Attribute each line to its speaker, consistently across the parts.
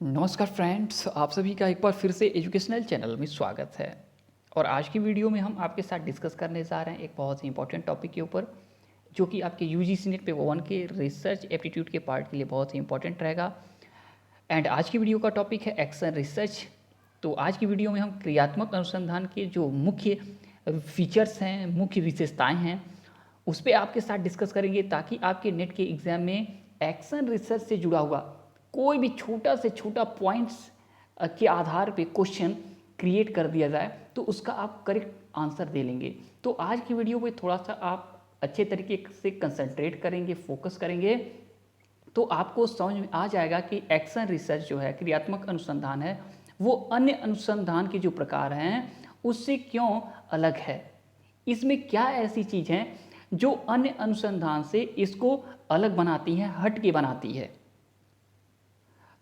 Speaker 1: नमस्कार फ्रेंड्स, आप सभी का एक बार फिर से एजुकेशनल चैनल में स्वागत है। और आज की वीडियो में हम आपके साथ डिस्कस करने जा रहे हैं एक बहुत ही इंपॉर्टेंट टॉपिक के ऊपर, जो कि आपके यूजीसी नेट पेपर 1 के रिसर्च एप्टीट्यूड के पार्ट के लिए बहुत ही इंपॉर्टेंट रहेगा। एंड आज की वीडियो का टॉपिक है एक्शन रिसर्च। तो आज की वीडियो में हम क्रियात्मक अनुसंधान के जो मुख्य फीचर्स हैं, मुख्य विशेषताएँ हैं, उस पर आपके साथ डिस्कस करेंगे, ताकि आपके नेट के एग्ज़ाम में एक्शन रिसर्च से जुड़ा हुआ कोई भी छोटा से छोटा पॉइंट्स के आधार पे क्वेश्चन क्रिएट कर दिया जाए तो उसका आप करेक्ट आंसर दे लेंगे। तो आज की वीडियो में थोड़ा सा आप अच्छे तरीके से कंसंट्रेट करेंगे, फोकस करेंगे, तो आपको समझ में आ जाएगा कि एक्शन रिसर्च जो है, क्रियात्मक अनुसंधान है, वो अन्य अनुसंधान के जो प्रकार हैं उससे क्यों अलग है। इसमें क्या ऐसी चीज़ है जो अन्य अनुसंधान से इसको अलग बनाती है, हट के बनाती है।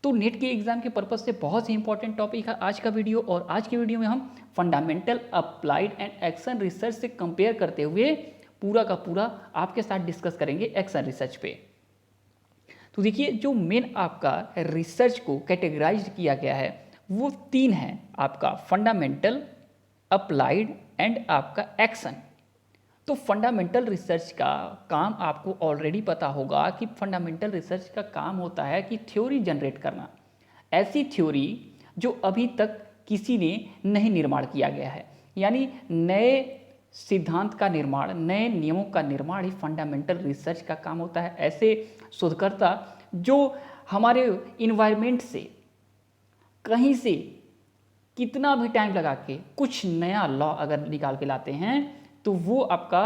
Speaker 1: तो नेट के एग्जाम के पर्पज से बहुत ही इंपॉर्टेंट टॉपिक है आज का वीडियो। और आज की वीडियो में हम fundamental, applied and action research से कंपेयर करते हुए पूरा का पूरा आपके साथ डिस्कस करेंगे एक्शन रिसर्च पे। तो देखिए, जो मेन आपका रिसर्च को कैटेगराइज किया गया है वो तीन है, आपका फंडामेंटल, अप्लाइड एंड आपका एक्शन। तो फंडामेंटल रिसर्च का काम आपको ऑलरेडी पता होगा कि फंडामेंटल रिसर्च का काम होता है कि थ्योरी जनरेट करना, ऐसी थ्योरी जो अभी तक किसी ने नहीं निर्माण किया गया है, यानी नए सिद्धांत का निर्माण, नए नियमों का निर्माण ही फंडामेंटल रिसर्च का काम होता है। ऐसे शोधकर्ता जो हमारे इन्वायरमेंट से, कहीं से कितना भी टाइम लगा के कुछ नया लॉ अगर निकाल के लाते हैं तो वो आपका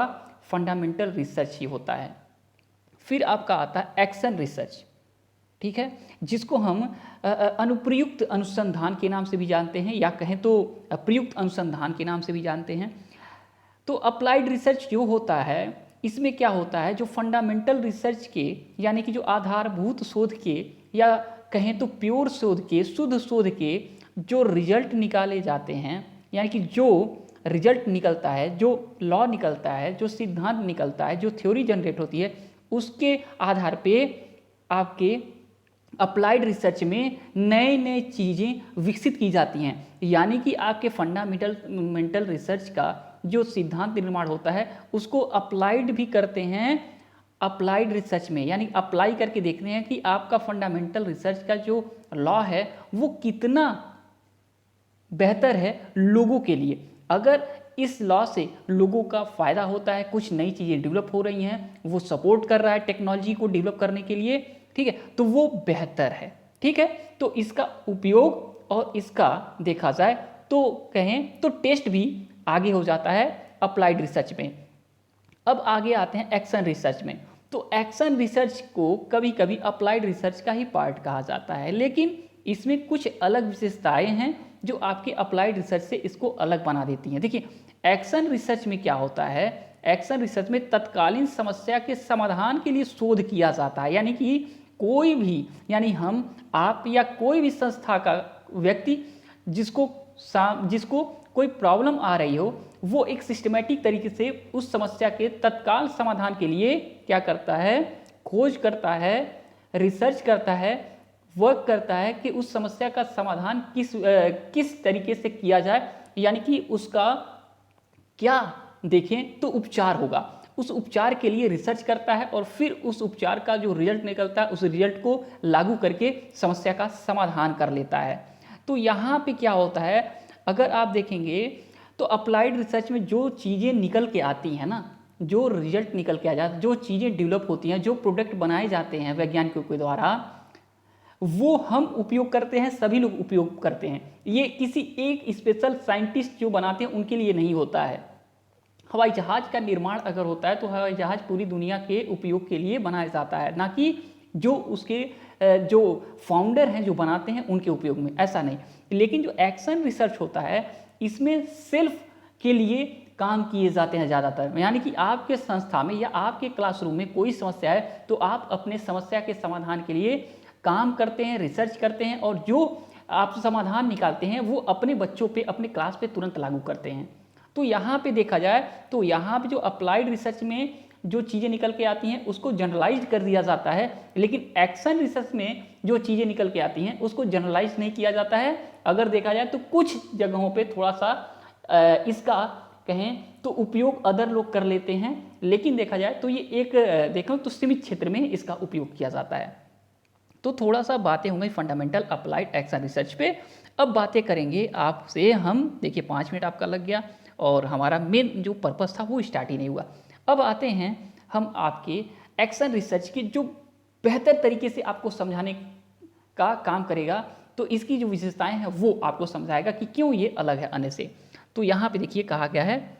Speaker 1: फंडामेंटल रिसर्च ही होता है। फिर आपका आता है एक्शन रिसर्च, ठीक है, जिसको हम अनुप्रयुक्त अनुसंधान के नाम से भी जानते हैं, या कहें तो प्रयुक्त अनुसंधान के नाम से भी जानते हैं। तो अप्लाइड रिसर्च जो होता है, इसमें क्या होता है, जो फंडामेंटल रिसर्च के, यानी कि जो आधारभूत शोध के, या कहें तो प्योर शोध के, शुद्ध शोध के जो रिजल्ट निकाले जाते हैं, यानी कि जो रिजल्ट निकलता है, जो लॉ निकलता है, जो सिद्धांत निकलता है, जो थ्योरी जनरेट होती है, उसके आधार पे आपके अप्लाइड रिसर्च में नए नए चीज़ें विकसित की जाती हैं। यानी कि आपके फंडामेंटल रिसर्च का जो सिद्धांत निर्माण होता है उसको अप्लाइड भी करते हैं अप्लाइड रिसर्च में, यानी अप्लाई करके देखते हैं कि आपका फंडामेंटल रिसर्च का जो लॉ है वो कितना बेहतर है लोगों के लिए। अगर इस लॉ से लोगों का फ़ायदा होता है, कुछ नई चीज़ें डेवलप हो रही हैं, वो सपोर्ट कर रहा है टेक्नोलॉजी को डेवलप करने के लिए, ठीक है, तो वो बेहतर है। ठीक है, तो इसका उपयोग और इसका देखा जाए तो कहें तो टेस्ट भी आगे हो जाता है अप्लाइड रिसर्च में। अब आगे आते हैं एक्शन रिसर्च में। तो एक्शन रिसर्च को कभी कभी अप्लाइड रिसर्च का ही पार्ट कहा जाता है, लेकिन इसमें कुछ अलग विशेषताएं हैं जो आपके अप्लाइड रिसर्च से इसको अलग बना देती हैं। देखिए, एक्शन रिसर्च में क्या होता है, एक्शन रिसर्च में तत्कालीन समस्या के समाधान के लिए शोध किया जाता है। यानी कि कोई भी, यानी हम, आप या कोई भी संस्था का व्यक्ति जिसको कोई प्रॉब्लम आ रही हो, वो एक सिस्टमेटिक तरीके से उस समस्या के तत्काल समाधान के लिए क्या करता है, खोज करता है, रिसर्च करता है, वर्क करता है कि उस समस्या का समाधान किस तरीके से किया जाए, यानी कि उसका क्या देखें तो उपचार होगा, उस उपचार के लिए रिसर्च करता है और फिर उस उपचार का जो रिजल्ट निकलता है उस रिजल्ट को लागू करके समस्या का समाधान कर लेता है। तो यहाँ पे क्या होता है, अगर आप देखेंगे तो अप्लाइड रिसर्च में जो चीज़ें निकल के आती हैं ना, जो रिजल्ट निकल के आ जाता है, जो चीज़ें डेवलप होती हैं, जो प्रोडक्ट बनाए जाते हैं वैज्ञानिकों के द्वारा, वो हम उपयोग करते हैं, सभी लोग उपयोग करते हैं। ये किसी एक स्पेशल साइंटिस्ट जो बनाते हैं उनके लिए नहीं होता है। हवाई जहाज़ का निर्माण अगर होता है तो हवाई जहाज़ पूरी दुनिया के उपयोग के लिए बनाया जाता है, ना कि जो उसके जो फाउंडर हैं, जो बनाते हैं, उनके उपयोग में, ऐसा नहीं। लेकिन जो एक्शन रिसर्च होता है इसमें सेल्फ के लिए काम किए जाते हैं ज़्यादातर। यानी कि आपके संस्था में या आपके क्लासरूम में कोई समस्या है तो आप अपने समस्या के समाधान के लिए काम करते हैं, रिसर्च करते हैं, और जो आप समाधान निकालते हैं वो अपने बच्चों पे, अपने क्लास पे तुरंत लागू करते हैं। तो यहाँ पे देखा जाए तो यहाँ पे जो अप्लाइड रिसर्च में जो चीज़ें निकल के आती हैं उसको जनरलाइज कर दिया जाता है, लेकिन एक्शन रिसर्च में जो चीज़ें निकल के आती हैं उसको जनरलाइज नहीं किया जाता है। अगर देखा जाए तो कुछ जगहों पे थोड़ा सा इसका कहें तो उपयोग अदर लोग कर लेते हैं, लेकिन देखा जाए तो ये एक देखो तो सीमित क्षेत्र में इसका उपयोग किया जाता है। तो थोड़ा सा बातें होंगी फंडामेंटल अप्लाइड एक्शन रिसर्च पे। अब बातें करेंगे आपसे हम, देखिए 5 मिनट आपका लग गया और हमारा मेन जो पर्पस था वो स्टार्ट ही नहीं हुआ। अब आते हैं हम आपके एक्शन रिसर्च की जो बेहतर तरीके से आपको समझाने का काम करेगा, तो इसकी जो विशेषताएं हैं वो आपको समझाएगा कि क्यों ये अलग है अन्य से। तो यहाँ पे देखिए कहा गया है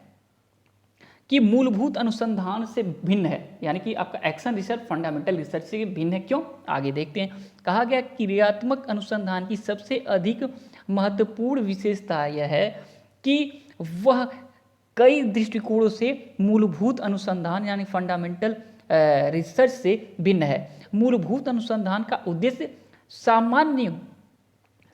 Speaker 1: कि मूलभूत अनुसंधान से भिन्न है, यानी कि आपका एक्शन रिसर्च फंडामेंटल रिसर्च से भिन्न है। क्यों, आगे देखते हैं। कहा गया क्रियात्मक अनुसंधान की सबसे अधिक महत्वपूर्ण विशेषता यह है कि वह कई दृष्टिकोणों से मूलभूत अनुसंधान यानी फंडामेंटल रिसर्च से भिन्न है। मूलभूत अनुसंधान का उद्देश्य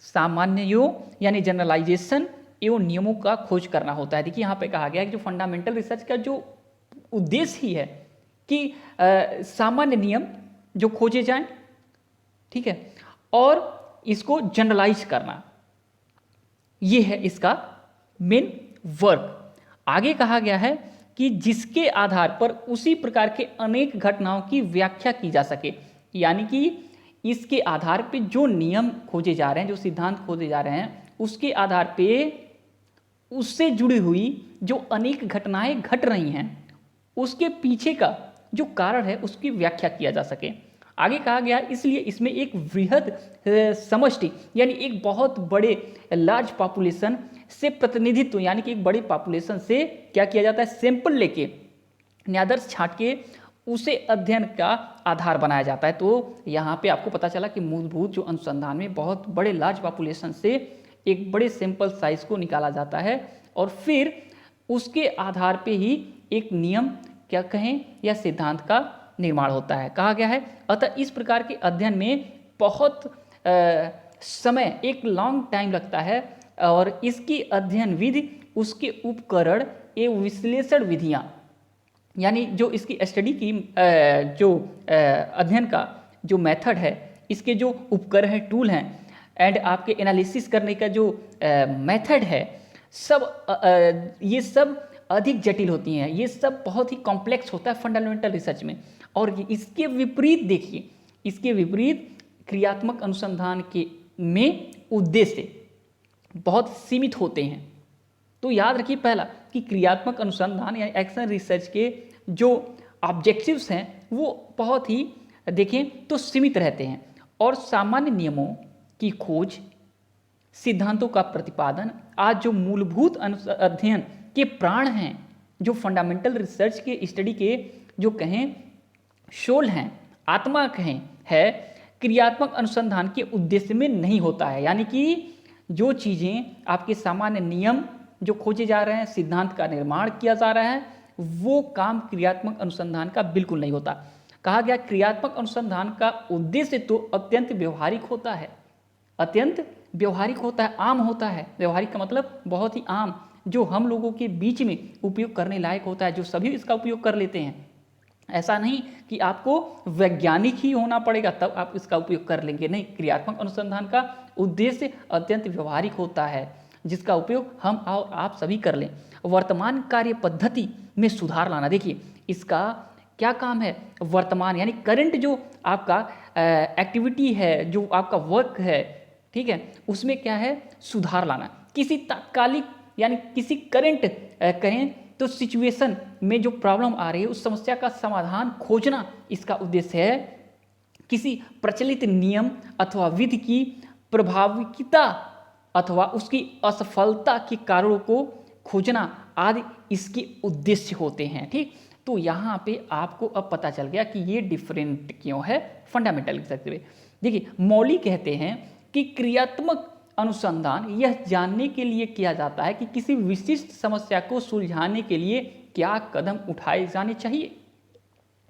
Speaker 1: सामान्यों यानी जनरलाइजेशन एवं नियमों का खोज करना होता है। देखिए यहाँ पे कहा गया है कि जो फंडामेंटल रिसर्च का जो उद्देश्य ही है कि सामान्य नियम जो खोजे जाएं, ठीक है, और इसको जनरलाइज करना, ये है इसका मेन वर्क। आगे कहा गया है कि जिसके आधार पर उसी प्रकार के अनेक घटनाओं की व्याख्या की जा सके, यानी कि इसके आधार पे जो नियम खोजे जा रहे हैं, जो सिद्धांत खोजे जा रहे हैं, उसके आधार पे उससे जुड़ी हुई जो अनेक घटनाएं घट रही हैं उसके पीछे का जो कारण है उसकी व्याख्या किया जा सके। आगे कहा गया इसलिए इसमें एक वृहद समष्टि यानी एक बहुत बड़े लार्ज पॉपुलेशन से प्रतिनिधित्व, यानी कि एक बड़ी पॉपुलेशन से क्या किया जाता है, सैंपल लेके न्यादर्श छांट के उसे अध्ययन का आधार बनाया जाता है। तो यहाँ पे आपको पता चला कि मूलभूत जो अनुसंधान में बहुत बड़े लार्ज पॉपुलेशन से एक बड़े सैंपल साइज को निकाला जाता है और फिर उसके आधार पे ही एक नियम क्या कहें या सिद्धांत का निर्माण होता है। कहा गया है अतः इस प्रकार के अध्ययन में बहुत समय, एक लॉन्ग टाइम लगता है और इसकी अध्ययन विधि, उसके उपकरण एवं विश्लेषण विधियाँ, यानी जो इसकी स्टडी की जो अध्ययन का जो मेथड है, इसके जो उपकरण हैं, टूल हैं एंड आपके एनालिसिस करने का जो मेथड है, सब ये सब अधिक जटिल होती हैं। ये सब बहुत ही कॉम्प्लेक्स होता है फंडामेंटल रिसर्च में। और इसके विपरीत देखिए, इसके विपरीत क्रियात्मक अनुसंधान के में उद्देश्य बहुत सीमित होते हैं। तो याद रखिए पहला कि क्रियात्मक अनुसंधान या एक्शन रिसर्च के जो ऑब्जेक्टिव्स हैं वो बहुत ही देखें तो सीमित रहते हैं और सामान्य नियमों की खोज, सिद्धांतों का प्रतिपादन, आज जो मूलभूत अध्ययन के प्राण हैं, जो फंडामेंटल रिसर्च के स्टडी के जो कहें शोल हैं, आत्मा कहें, है क्रियात्मक अनुसंधान के उद्देश्य में नहीं होता है। यानी कि जो चीज़ें आपके सामान्य नियम जो खोजे जा रहे हैं, सिद्धांत का निर्माण किया जा रहा है, वो काम क्रियात्मक अनुसंधान का बिल्कुल नहीं होता। कहा गया क्रियात्मक अनुसंधान का उद्देश्य तो अत्यंत व्यवहारिक होता है, अत्यंत व्यवहारिक होता है, आम होता है। व्यवहारिक का मतलब बहुत ही आम, जो हम लोगों के बीच में उपयोग करने लायक होता है, जो सभी इसका उपयोग कर लेते हैं। ऐसा नहीं कि आपको वैज्ञानिक ही होना पड़ेगा तब आप इसका उपयोग कर लेंगे, नहीं। क्रियात्मक अनुसंधान का उद्देश्य अत्यंत व्यवहारिक होता है जिसका उपयोग हम और आप सभी कर लें। वर्तमान कार्य पद्धति में सुधार लाना, देखिए इसका क्या काम है, वर्तमान यानी करंट जो आपका एक्टिविटी है, जो आपका वर्क है, ठीक है, उसमें क्या है, सुधार लाना। किसी तात्कालिक यानी किसी करंट कहें तो सिचुएशन में जो प्रॉब्लम आ रही है उस समस्या का समाधान खोजना इसका उद्देश्य है। किसी प्रचलित नियम अथवा विधि की प्रभाविता अथवा उसकी असफलता के कारणों को खोजना आदि इसके उद्देश्य होते हैं। ठीक, तो यहाँ पे आपको अब पता चल गया कि ये डिफरेंट क्यों है फंडामेंटल रिसर्च में। देखिए मौलिक कहते हैं कि क्रियात्मक अनुसंधान यह जानने के लिए किया जाता है कि किसी विशिष्ट समस्या को सुलझाने के लिए क्या कदम उठाए जाने चाहिए।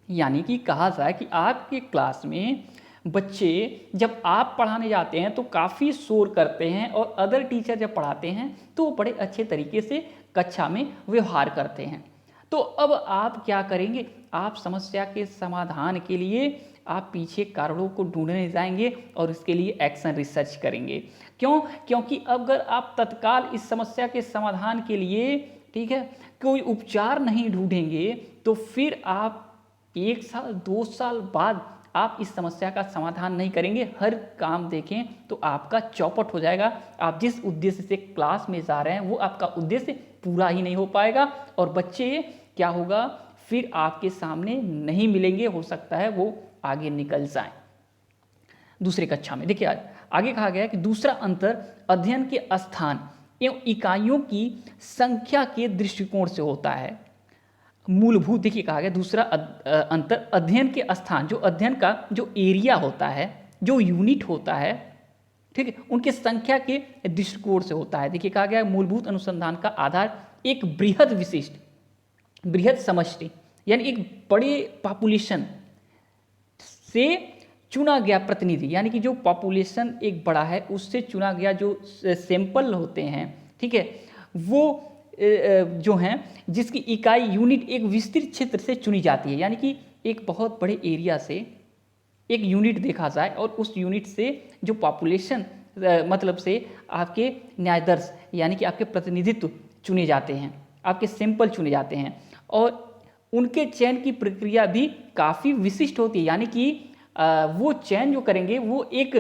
Speaker 1: यानी कि कहा जाए कि आपके क्लास में बच्चे जब आप पढ़ाने जाते हैं तो काफ़ी शोर करते हैं और अदर टीचर जब पढ़ाते हैं तो वो बड़े अच्छे तरीके से कक्षा में व्यवहार करते हैं। तो तो अब आप क्या करेंगे, आप समस्या के समाधान के लिए आप पीछे कारणों को ढूंढने जाएंगे और इसके लिए एक्शन रिसर्च करेंगे। क्यों? क्योंकि अगर आप तत्काल इस समस्या के समाधान के लिए, ठीक है, कोई उपचार नहीं ढूंढेंगे तो फिर आप 1 साल 2 साल बाद आप इस समस्या का समाधान नहीं करेंगे। हर काम देखें तो आपका चौपट हो जाएगा। आप जिस उद्देश्य से क्लास में जा रहे हैं वो आपका उद्देश्य पूरा ही नहीं हो पाएगा और बच्चे क्या होगा, फिर आपके सामने नहीं मिलेंगे। हो सकता है वो आगे निकल जाएं। दूसरी कक्षा में देखिए, आज आगे कहा गया है कि दूसरा अंतर अध्ययन के स्थान एवं इकाइयों की संख्या के दृष्टिकोण से होता है। मूलभूत, देखिए कहा गया दूसरा अंतर अध्ययन के स्थान, जो अध्ययन का जो एरिया होता है, जो यूनिट होता है, ठीक है, उनके संख्या के दृष्टिकोण से होता है। देखिए कहा गया मूलभूत अनुसंधान का आधार एक बृहद विशिष्ट, बृहद समष्टि यानी एक बड़े पॉपुलेशन से चुना गया प्रतिनिधि, यानी कि जो पॉपुलेशन एक बड़ा है उससे चुना गया जो सैंपल होते हैं, ठीक है, वो जो हैं जिसकी इकाई यूनिट एक विस्तृत क्षेत्र से चुनी जाती है। यानी कि एक बहुत बड़े एरिया से एक यूनिट देखा जाए और उस यूनिट से जो पॉपुलेशन मतलब से आपके न्यायाधीश यानी कि आपके प्रतिनिधित्व चुने जाते हैं, आपके सैंपल चुने जाते हैं और उनके चयन की प्रक्रिया भी काफ़ी विशिष्ट होती है। यानी कि वो चयन जो करेंगे वो एक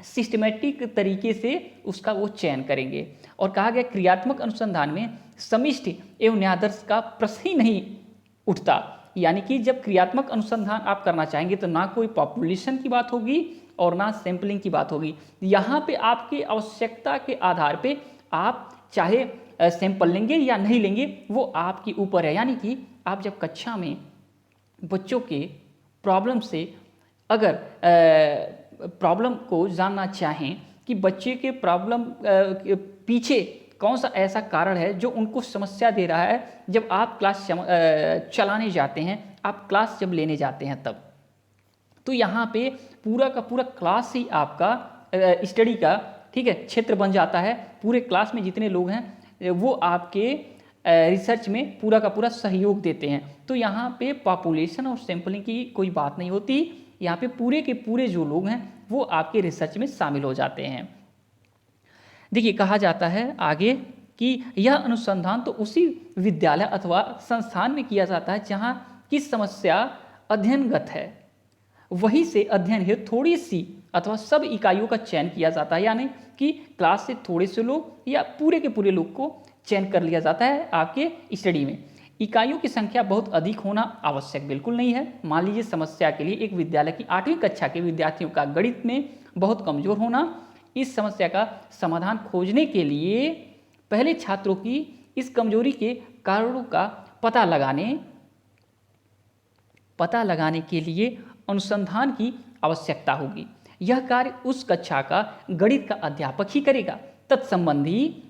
Speaker 1: सिस्टमेटिक तरीके से उसका वो चयन करेंगे। और कहा गया क्रियात्मक अनुसंधान में समष्टि एवं न्यायाधीश का प्रश्न ही नहीं उठता। यानी कि जब क्रियात्मक अनुसंधान आप करना चाहेंगे तो ना कोई पॉपुलेशन की बात होगी और ना सैंपलिंग की बात होगी। यहाँ पे आपकी आवश्यकता के आधार पे आप चाहे सैंपल लेंगे या नहीं लेंगे वो आपके ऊपर है। यानी कि आप जब कक्षा में बच्चों के प्रॉब्लम से अगर प्रॉब्लम को जानना चाहें कि बच्चे के प्रॉब्लम पीछे कौन सा ऐसा कारण है जो उनको समस्या दे रहा है, जब आप क्लास चलाने जाते हैं, आप क्लास जब लेने जाते हैं तब, तो यहाँ पे पूरा का पूरा क्लास ही आपका स्टडी का, ठीक है, क्षेत्र बन जाता है। पूरे क्लास में जितने लोग हैं वो आपके रिसर्च में पूरा का पूरा सहयोग देते हैं। तो यहाँ पे पॉपुलेशन और सैंपलिंग की कोई बात नहीं होती। यहाँ पे पूरे के पूरे जो लोग हैं वो आपके रिसर्च में शामिल हो जाते हैं। देखिए कहा जाता है आगे कि यह अनुसंधान तो उसी विद्यालय अथवा संस्थान में किया जाता है जहाँ की समस्या अध्ययनगत है, वहीं से अध्ययन हेतु थोड़ी सी अथवा सब इकाइयों का चयन किया जाता है। यानी कि क्लास से थोड़े से लोग या पूरे के पूरे लोग को चयन कर लिया जाता है आपके स्टडी में। इकाइयों की संख्या बहुत अधिक होना आवश्यक बिल्कुल नहीं है। मान लीजिए समस्या के लिए एक विद्यालय की 8वीं कक्षा के विद्यार्थियों का गणित में बहुत कमजोर होना, इस समस्या का समाधान खोजने के लिए पहले छात्रों की इस कमजोरी के कारणों का पता लगाने के लिए अनुसंधान की आवश्यकता होगी। यह कार्य उस कक्षा का गणित का अध्यापक ही करेगा। तत्संबंधी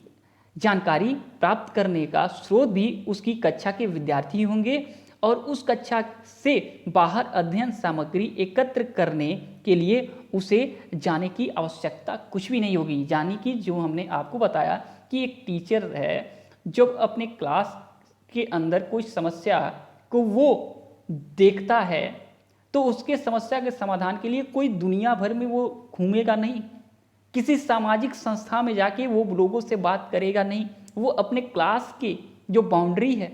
Speaker 1: जानकारी प्राप्त करने का स्रोत भी उसकी कक्षा के विद्यार्थी होंगे और उस कक्षा से बाहर अध्ययन सामग्री एकत्र करने के लिए उसे जाने की आवश्यकता कुछ भी नहीं होगी। यानी कि जो हमने आपको बताया कि एक टीचर है जब अपने क्लास के अंदर कोई समस्या को वो देखता है तो उसके समस्या के समाधान के लिए कोई दुनिया भर में वो घूमेगा नहीं, किसी सामाजिक संस्था में जाके वो लोगों से बात करेगा नहीं। वो अपने क्लास के जो बाउंड्री है,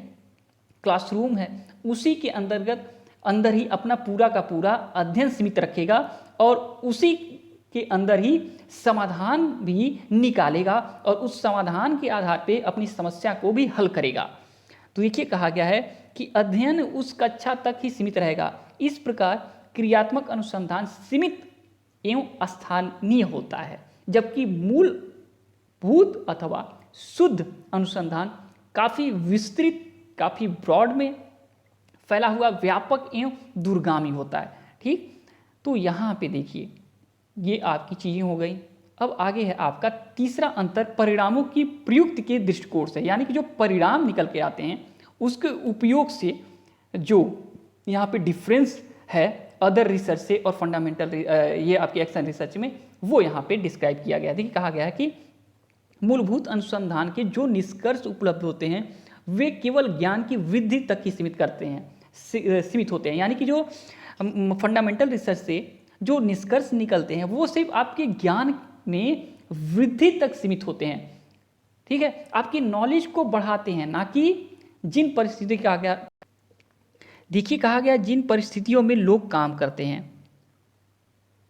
Speaker 1: क्लासरूम है, उसी के अंदर ही अपना पूरा का पूरा अध्ययन सीमित रखेगा और उसी के अंदर ही समाधान भी निकालेगा और उस समाधान के आधार पे अपनी समस्या को भी हल करेगा। तो देखिए कहा गया है कि अध्ययन उस कक्षा तक ही सीमित रहेगा। इस प्रकार क्रियात्मक अनुसंधान सीमित एवं स्थानीय होता है, जबकि मूलभूत अथवा शुद्ध अनुसंधान काफ़ी विस्तृत, काफ़ी ब्रॉड में फैला हुआ, व्यापक एवं दूरगामी होता है। ठीक, तो यहाँ पे देखिए ये आपकी चीज़ें हो गई। अब आगे है आपका तीसरा अंतर परिणामों की प्रयुक्त के दृष्टिकोण से। यानी कि जो परिणाम निकल के आते हैं उसके उपयोग से जो यहाँ पे डिफरेंस है अदर रिसर्च से और फंडामेंटल ये आपके एक्शन रिसर्च में, वो यहाँ पे डिस्क्राइब किया गया है। देखिए कहा गया है कि मूलभूत अनुसंधान के जो निष्कर्ष उपलब्ध होते हैं वे केवल ज्ञान की वृद्धि तक ही सीमित होते हैं। यानी कि जो फंडामेंटल रिसर्च से जो निष्कर्ष निकलते हैं वो सिर्फ आपके ज्ञान में वृद्धि तक सीमित होते हैं, ठीक है, आपकी नॉलेज को बढ़ाते हैं, ना कि जिन परिस्थितियों कहा गया, देखिए कहा गया जिन परिस्थितियों में लोग काम करते हैं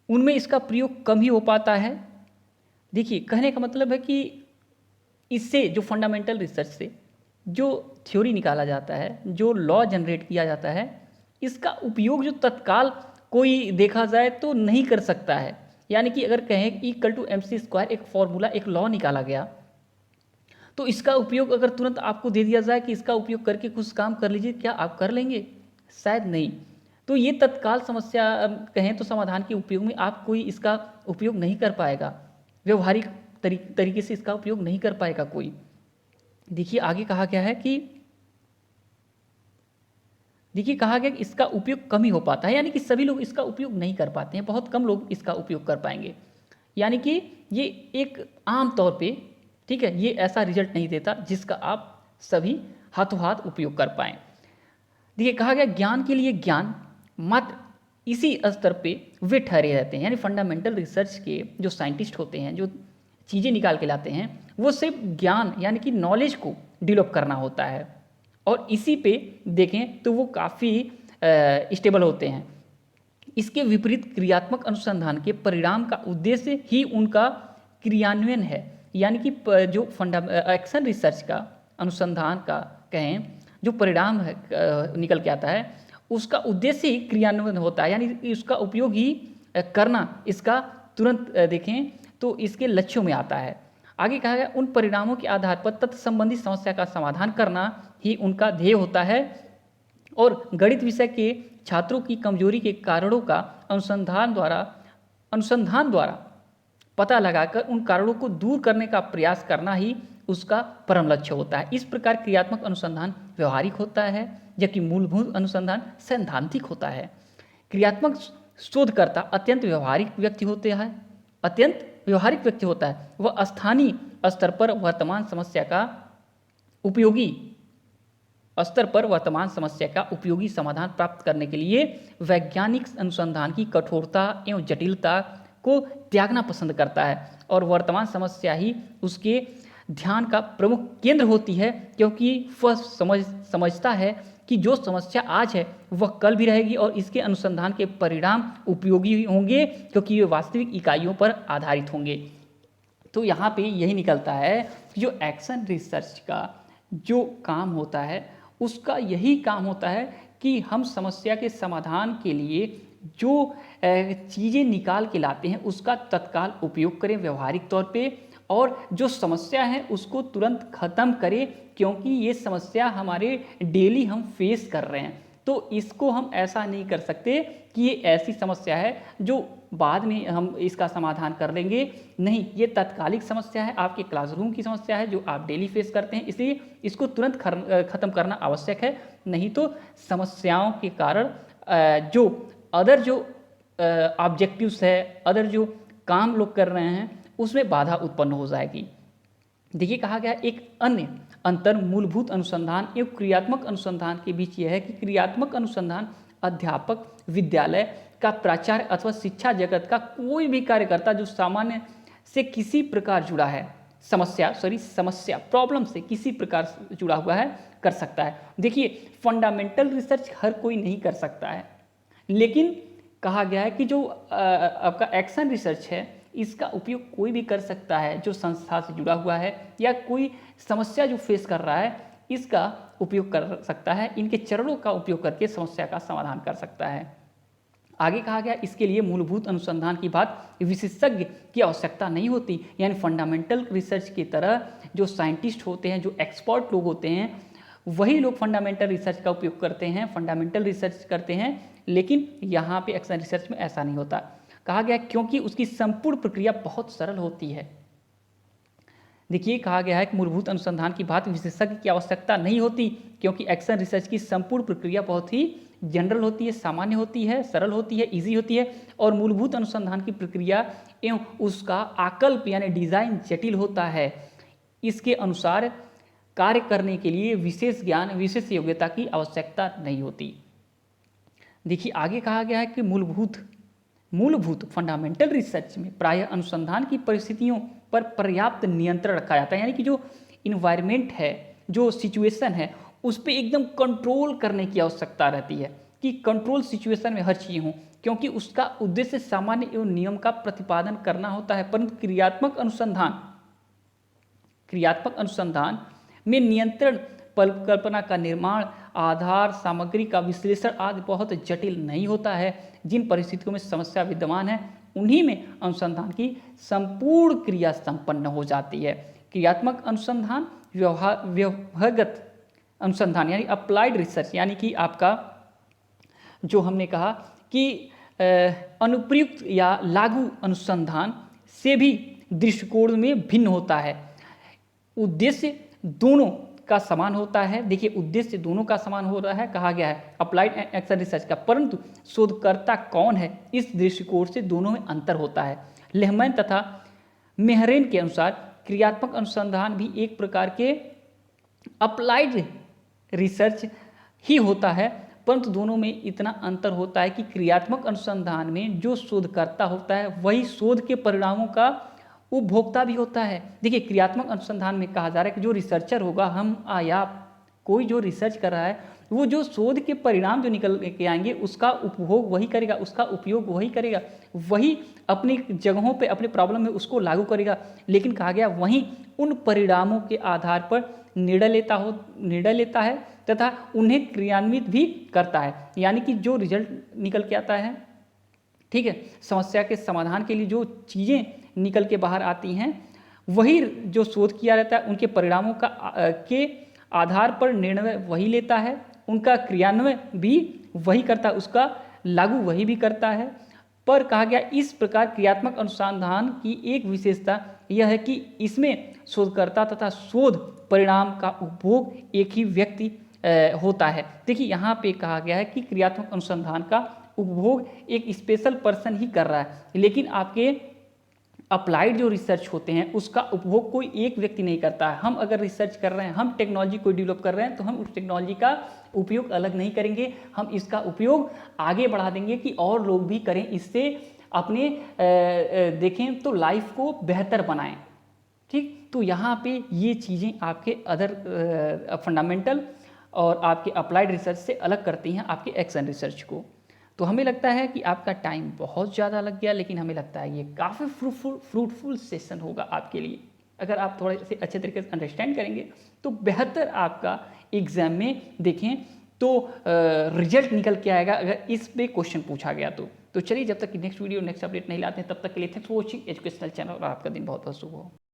Speaker 1: उनमें इसका प्रयोग कम ही हो पाता है। देखिए कहने का मतलब है कि इससे जो फंडामेंटल रिसर्च से जो थ्योरी निकाला जाता है, जो लॉ जनरेट किया जाता है, इसका उपयोग जो तत्काल कोई देखा जाए तो नहीं कर सकता है। यानी कि अगर कहें E=mc², एक फॉर्मूला, एक लॉ निकाला गया, तो इसका उपयोग अगर तुरंत आपको दे दिया जाए कि इसका उपयोग करके कुछ काम कर लीजिए, क्या आप कर लेंगे? शायद नहीं। तो ये तत्काल समस्या कहें तो समाधान के उपयोग में आप कोई इसका उपयोग नहीं कर पाएगा, व्यवहारिक तरीके से इसका उपयोग नहीं कर पाएगा कोई। देखिए आगे कहा गया है कि इसका उपयोग कम ही हो पाता है, यानी कि सभी लोग इसका उपयोग नहीं कर पाते हैं, बहुत कम लोग इसका उपयोग कर पाएंगे। यानी कि ये एक आम तौर पे, ठीक है, ये ऐसा रिजल्ट नहीं देता जिसका आप सभी हाथों हाथ उपयोग कर पाएँ। देखिए कहा गया ज्ञान के लिए ज्ञान मात्र इसी स्तर पे वे ठहरे रहते हैं। यानी फंडामेंटल रिसर्च के जो साइंटिस्ट होते हैं, जो चीज़ें निकाल के लाते हैं, वो सिर्फ ज्ञान यानी कि नॉलेज को डेवलप करना होता है, और इसी पे देखें तो वो काफ़ी स्टेबल होते हैं। इसके विपरीत क्रियात्मक अनुसंधान के परिणाम का उद्देश्य ही उनका क्रियान्वयन है। यानी कि जो एक्शन रिसर्च का, अनुसंधान का कहें, जो परिणाम है निकल के आता है, उसका उद्देश्य ही क्रियान्वयन होता है, यानी उसका उपयोग ही करना, इसका तुरंत देखें तो इसके लक्ष्यों में आता है। आगे कहा गया उन परिणामों के आधार पर तथ्य संबंधी समस्या का समाधान करना ही उनका ध्येय होता है, और गणित विषय के छात्रों की कमजोरी के कारणों का अनुसंधान द्वारा पता लगाकर उन कारणों को दूर करने का प्रयास करना ही उसका परम लक्ष्य होता है। इस प्रकार क्रियात्मक अनुसंधान व्यवहारिक होता है, जबकि मूलभूत अनुसंधान सैद्धांतिक होता है। क्रियात्मक शोधकर्ता अत्यंत व्यवहारिक व्यक्ति होता है। वह स्थानीय स्तर पर वर्तमान समस्या का उपयोगी समाधान प्राप्त करने के लिए वैज्ञानिक अनुसंधान की कठोरता एवं जटिलता को त्यागना पसंद करता है, और वर्तमान समस्या ही उसके ध्यान का प्रमुख केंद्र होती है, क्योंकि वह समझता है कि जो समस्या आज है वह कल भी रहेगी, और इसके अनुसंधान के परिणाम उपयोगी होंगे क्योंकि ये वास्तविक इकाइयों पर आधारित होंगे। तो यहाँ पे यही निकलता है कि जो एक्शन रिसर्च का जो काम होता है, उसका यही काम होता है कि हम समस्या के समाधान के लिए जो चीज़ें निकाल के लाते हैं उसका तत्काल उपयोग करें व्यवहारिक तौर पे, और जो समस्या है उसको तुरंत ख़त्म करें, क्योंकि ये समस्या हमारे डेली हम फेस कर रहे हैं। तो इसको हम ऐसा नहीं कर सकते कि ये ऐसी समस्या है जो बाद में हम इसका समाधान कर लेंगे। नहीं, ये तात्कालिक समस्या है, आपके क्लासरूम की समस्या है जो आप डेली फेस करते हैं, इसलिए इसको तुरंत ख़त्म करना आवश्यक है। नहीं तो समस्याओं के कारण जो अदर जो ऑब्जेक्टिव्स है, अदर जो काम लोग कर रहे हैं, उसमें बाधा उत्पन्न हो जाएगी। देखिए कहा गया एक अन्य अंतर मूलभूत अनुसंधान एवं क्रियात्मक अनुसंधान के बीच यह है कि क्रियात्मक अनुसंधान अध्यापक, विद्यालय का प्राचार्य अथवा शिक्षा जगत का कोई भी कार्यकर्ता जो सामान्य से किसी प्रकार जुड़ा है, समस्या प्रॉब्लम से किसी प्रकार से जुड़ा हुआ है, कर सकता है। देखिए फंडामेंटल रिसर्च हर कोई नहीं कर सकता है, लेकिन कहा गया है कि जो आपका एक्शन रिसर्च है इसका उपयोग कोई भी कर सकता है जो संस्था से जुड़ा हुआ है या कोई समस्या जो फेस कर रहा है, इसका उपयोग कर सकता है। इनके चरणों का उपयोग करके समस्या का समाधान कर सकता है। आगे कहा गया इसके लिए मूलभूत अनुसंधान की बात विशेषज्ञ की आवश्यकता नहीं होती, यानी फंडामेंटल रिसर्च की तरह जो साइंटिस्ट होते हैं, जो एक्सपर्ट लोग होते हैं, वही लोग फंडामेंटल रिसर्च का उपयोग करते हैं, फंडामेंटल रिसर्च करते हैं। लेकिन यहाँ पे एक्शन रिसर्च में ऐसा नहीं होता। कहा गया क्योंकि उसकी संपूर्ण प्रक्रिया बहुत सरल होती है। देखिए कहा गया है कि मूलभूत अनुसंधान की बात विशेषज्ञ की आवश्यकता नहीं होती, क्योंकि एक्शन रिसर्च की संपूर्ण प्रक्रिया बहुत ही जनरल होती है, सामान्य होती है, सरल होती है, इजी होती है, और मूलभूत अनुसंधान की प्रक्रिया एवं उसका आकल्प यानी डिज़ाइन जटिल होता है। इसके अनुसार कार्य करने के लिए विशेष ज्ञान, विशेष योग्यता की आवश्यकता नहीं होती। देखिए आगे कहा गया है कि मूलभूत फंडामेंटल रिसर्च में प्रायः अनुसंधान की परिस्थितियों पर पर्याप्त नियंत्रण रखा जाता है, यानी कि जो इन्वायरमेंट है, जो सिचुएशन है, उस पर एकदम कंट्रोल करने की आवश्यकता रहती है कि कंट्रोल सिचुएशन में हर चीज़ हो, क्योंकि उसका उद्देश्य सामान्य एवं नियम का प्रतिपादन करना होता है। परंतु क्रियात्मक अनुसंधान में नियंत्रण, परिकल्पना का निर्माण, आधार सामग्री का विश्लेषण आदि बहुत जटिल नहीं होता है। जिन परिस्थितियों में समस्या विद्यमान है उन्हीं में अनुसंधान की संपूर्ण क्रिया संपन्न हो जाती है। क्रियात्मक अनुसंधान व्यवहारगत अनुसंधान यानी अप्लाइड रिसर्च, यानी कि आपका जो हमने कहा कि अनुप्रयुक्त या लागू अनुसंधान से भी दृष्टिकोण में भिन्न होता है। उद्देश्य दोनों का समान होता है। देखिए उद्देश्य दोनों का समान हो रहा है, कहा गया है अप्लाइड एंड एक्शन रिसर्च का, परंतु शोधकर्ता कौन है इस दृष्टिकोण से दोनों में अंतर होता है। लेहमैन तथा मेहरेन के अनुसार क्रियात्मक अनुसंधान भी एक प्रकार के अप्लाइड रिसर्च ही होता है, परंतु दोनों में इतना अंतर होता है कि क्रियात्मक अनुसंधान में जो शोधकर्ता होता है वही शोध के परिणामों का उपभोक्ता भी होता है। देखिए क्रियात्मक अनुसंधान में कहा जा रहा है कि जो रिसर्चर होगा, हम या कोई जो रिसर्च कर रहा है, वो जो शोध के परिणाम जो निकल के आएंगे उसका उपभोग वही करेगा, उसका उपयोग वही करेगा, वही अपनी जगहों पे अपने प्रॉब्लम में उसको लागू करेगा। लेकिन कहा गया वहीं उन परिणामों के आधार पर निर्णय लेता है तथा उन्हें क्रियान्वित भी करता है। यानी कि जो रिजल्ट निकल के आता है, ठीक है, समस्या के समाधान के लिए जो चीज़ें निकल के बाहर आती हैं, वही जो शोध किया रहता है उनके परिणामों के आधार पर निर्णय वही लेता है, उनका क्रियान्वयन भी वही करता है, उसका लागू वही भी करता है। पर कहा गया इस प्रकार क्रियात्मक अनुसंधान की एक विशेषता यह है कि इसमें शोधकर्ता तथा शोध परिणाम का उपभोग एक ही व्यक्ति होता है। देखिए यहाँ पे कहा गया है कि क्रियात्मक अनुसंधान का उपभोग एक स्पेशल पर्सन ही कर रहा है, लेकिन आपके अप्लाइड जो रिसर्च होते हैं उसका उपभोग कोई एक व्यक्ति नहीं करता है। हम अगर रिसर्च कर रहे हैं, हम टेक्नोलॉजी को डेवलप कर रहे हैं, तो हम उस टेक्नोलॉजी का उपयोग अलग नहीं करेंगे, हम इसका उपयोग आगे बढ़ा देंगे कि और लोग भी करें, इससे अपने देखें तो लाइफ को बेहतर बनाएं। ठीक, तो यहाँ पे ये चीज़ें आपके अदर फंडामेंटल और आपके अप्लाइड रिसर्च से अलग करती हैं आपके एक्शन रिसर्च को। तो हमें लगता है कि आपका टाइम बहुत ज़्यादा लग गया, लेकिन हमें लगता है ये काफ़ी फ्रूटफुल सेशन होगा आपके लिए। अगर आप थोड़े से अच्छे तरीके से अंडरस्टैंड करेंगे तो बेहतर आपका एग्ज़ाम में देखें तो रिजल्ट निकल के आएगा, अगर इस पे क्वेश्चन पूछा गया तो चलिए, जब तक कि नेक्स्ट वीडियो नेक्स्ट अपडेट नहीं लाते हैं, तब तक के लिए thanks for watching educational channel, और आपका दिन बहुत बहुत शुभ हो।